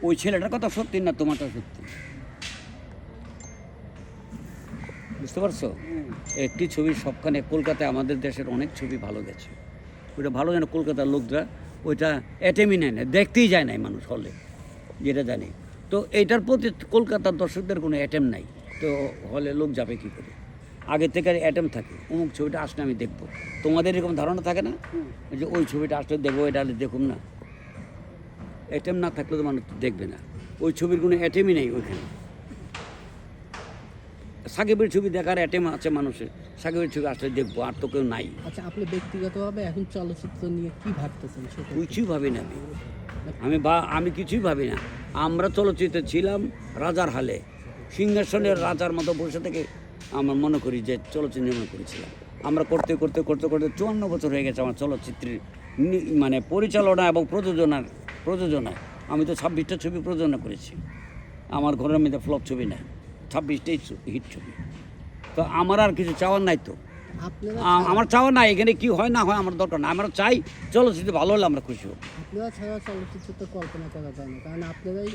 ওই ছেলেটার কথা সত্যি না তোমারটা সত্যি? বুঝতে পারছো? একটি ছবি সবখানে কলকাতায় আমাদের দেশের অনেক ছবি ভালো গেছে, ওইটা ভালো জানে কলকাতার লোকরা ওইটা অ্যাটেমই নেয় না, দেখতেই যায় নাই মানুষ হলে, যেটা জানি। তো এইটার প্রতি কলকাতার দর্শকদের কোনো অ্যাটেম নাই, তো হলে লোক যাবে কী করে? আগে থেকে অ্যাটেম থাকে, অমুক ছবিটা আসলে আমি দেখবো। তোমাদের এরকম ধারণা থাকে না যে ওই ছবিটা আসলে দেখবো, এটা হলে দেখুন না? অ্যাটেম না থাকলে তো মানুষ দেখবে না। ওই ছবির কোনো অ্যাটেমই নেই ওইখানে। সাকিবের ছবি দেখার অ্যাটেম আছে মানুষের, সাকিবের ছবি আসলে দেখবো, আর তো কেউ নাই। আচ্ছা, আপনি ব্যক্তিগতভাবে এখন চলচ্চিত্র নিয়ে কি ভাবতেছেন সেটা? কিছুই ভাবি না আমি কিছুই ভাবি না। আমরা চলচ্চিত্রে ছিলাম রাজার হালে, সিংহাসনের রাজার মতো বসে থেকে আমার মনে করি যে চলচ্চিত্র নির্মাণ করেছিলাম। আমরা করতে করতে করতে করতে 54 বছর হয়ে গেছে আমার চলচ্চিত্রের মানে পরিচালনা এবং প্রযোজনায়। আমি তো 26টা ছবি প্রযোজনা করেছি। আমার ঘরের মধ্যে ফ্লপ ছবি নাই, 26টাই হিট ছবি। তো আমার আর কিছু চাওয়ার নাই। তো আমার চাওয়া নাই এখানে কি হয় না হয় আমার দরকার না। আমরা চাই চলচ্চিত্র ভালো হলে আমরা খুশি হব। আপনারা ছাড়া চলচ্চিত্র তো কল্পনা করা যায় না, কারণ আপনারাই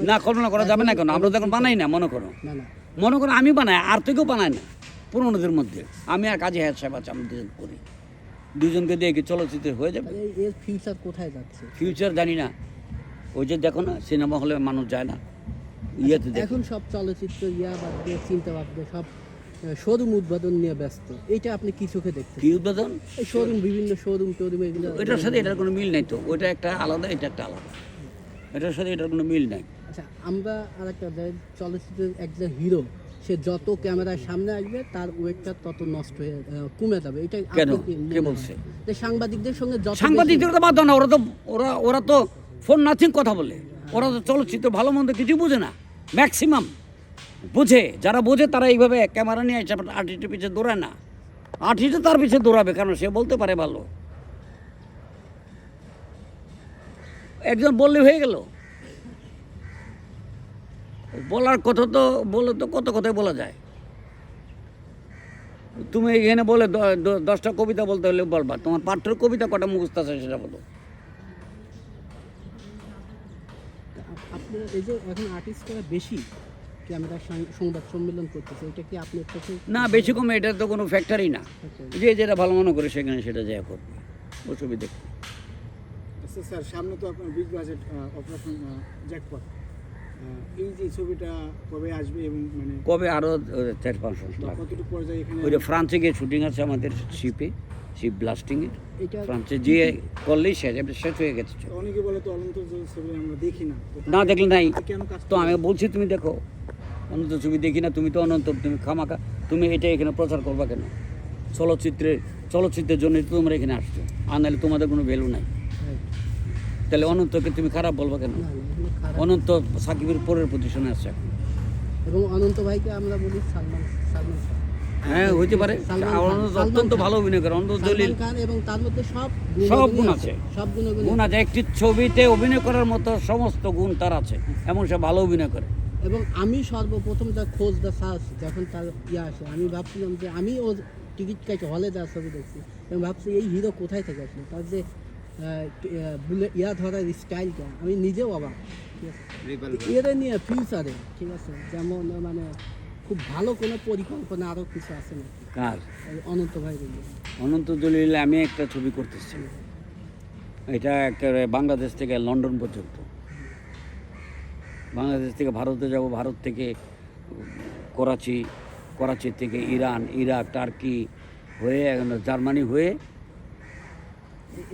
না, কল্পনা করা যাবে না কেন? আমরা তখন বানাই না, মনে করো আমি বানাই, আর থেকেও বানাই না পুরোনোদের মধ্যে। আমি আর কাজী হায়াত সাহেব আছে, আমি দুজন করি, দুজনকে দিয়ে কি চলচ্চিত্র হয়ে যাবে? এর ফিউচার কোথায় যাচ্ছে? ফিউচার জানি না। ওই যে দেখো না, সিনেমা হলে মানুষ যায় না, ইয়েতে এখন সব চলচ্চিত্র বাদ দিয়ে চিন্তা বাদ দিয়ে সব শোরুম উদ্বোধন নিয়ে ব্যস্ত। এটা আপনি কি চোখে দেখতে? কি উদ্বোধন? শোরুম, বিভিন্ন শোরুম এগুলো। এটার সাথে এটার কোনো মিল নাই তো। ওইটা একটা আলাদা, এটা একটা আলাদা, এটার সাথে এটার কোনো মিল নাই। আচ্ছা, আমরা আরেকটা চলচ্চিত্রের একজন হিরো, সে যত ক্যামেরার সামনে আসবে তার ওয়েটটা তত নষ্ট হয়ে কমে যাবে। এটা কেন? কে বলছে? যে সাংবাদিকদের সঙ্গে সাংবাদিকদের তো বাদ দাও না, ওরা তো ফোন নাথিং কথা বলে। ওরা তো চলচ্চিত্র ভালো মন্দ কিছু বোঝে না। ম্যাক্সিমাম বোঝে, যারা বোঝে তারা এইভাবে ক্যামেরা নিয়ে এসে আর্টিস্টের পিছিয়ে দৌড়ায় না। আর্টিস্টও তার পিছিয়ে দৌড়াবে, কারণ সে বলতে পারে ভালো। একজন বললে হয়ে গেল। বলার কথা তো বলে তো কত কথাই বলা যায়। তুমি এখানে বলে 10টা কবিতা বলতে হলে বলবা, তোমার পাঠ্যের কবিতা কটা মুখস্থ আছে সেটা বলো। আপনি এই যে এখন আর্টিস্টরা বেশি ক্যামেরা সংবাদ সম্মেলন করতেছে, এটা কি আপনার কাছে? না, বেশি কমে এটা তো কোনো ফ্যাক্টরি না। যে যেটা ভালো মনে করে সেখানে সেটা যায় করবে, অসুবিধা। আচ্ছা স্যার, সামনে তো আপনার বিগ বাজেট অপারেশন জ্যাকপট, এই যে ছবিটা কবে আসবে এবং মানে কবে? আরও 4-5 মাস লাগবে। কতটুকু পর্যায়ে এখানে? ওই যে ফ্রান্সে গিয়ে শুটিং আছে আমাদের, শিপ ব্লাস্টিংয়ের। এটা ফ্রান্সে গিয়ে করলেই শেষ হয়ে গেছে। অনেকে বলে তো অনন্ত ছবি আমরা দেখি না, না দেখলে নাই কেন কাজ? তো আমি বলছি তুমি দেখো, অনন্ত ছবি দেখি না, তুমি তো অনন্ত, তুমি খামাখা তুমি এটা এখানে প্রচার করবা কেন? চলচ্চিত্রের জন্যই তো তোমরা এখানে আসছো, আর নাহলে তোমাদের কোনো ভ্যালু নাই। তাহলে অনন্তকে তুমি খারাপ বলবা কেন? অনন্ত সাকিবের পরের পজিশনে আছে এখন। এবং অনন্ত ভাইকে আমরা বলি সালমান শাহ। হ্যাঁ, হইতে পারে। অত্যন্ত ভালো অভিনয় করে অনন্ত জলিল, এবং তার মধ্যে সব গুণ আছে, সব গুণ আছে। একটি ছবিতে অভিনয় করার মতো সমস্ত গুণ তার আছে, এমন সে ভালো অভিনয় করে। এবং আমি সর্বপ্রথম তার খোঁজ সার্চ যখন তার আসে, আমি ভাবছিলাম যে আমি ওর টিকিট কাটে হলে যাওয়ার ছবি দেখছি এবং ভাবছি এই হিরো কোথায় থেকে আসলো, তার যে ধরার স্টাইলটা আমি নিজেও অবাক। ঠিক আছে, এরা নিয়ে ফিউচারে ঠিক আছে, যেমন মানে খুব ভালো কোনো পরিকল্পনা আরও কিছু আছে না? কার? অনন্ত ভাই। অনন্ত জলিল আমি একটা ছবি করতেছি, এটা একেবারে বাংলাদেশ থেকে লন্ডন পর্যন্ত, বাংলাদেশ থেকে ভারতে যাব, ভারত থেকে করাচি থেকে ইরান, ইরাক, টার্কি হয়ে জার্মানি হয়ে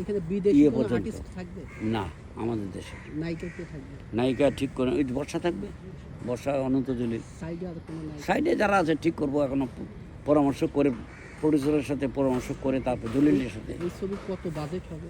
এখানে বিদেশি কোনো পর্যন্ত। আর্টিস্ট থাকবে না, আমাদের দেশে নায়িকা কে থাকবে? নায়িকা ঠিক করে ওই বর্ষা থাকবে, বর্ষা, অনন্ত জলিল। সাইডে আর কোনো নায়িকা? সাইডে যারা আছে ঠিক করবো, এখনো পরামর্শ করে, প্রডিউসারের সাথে পরামর্শ করে, তারপর জলিলের সাথে। এই ছবির কত বাজেট হবে?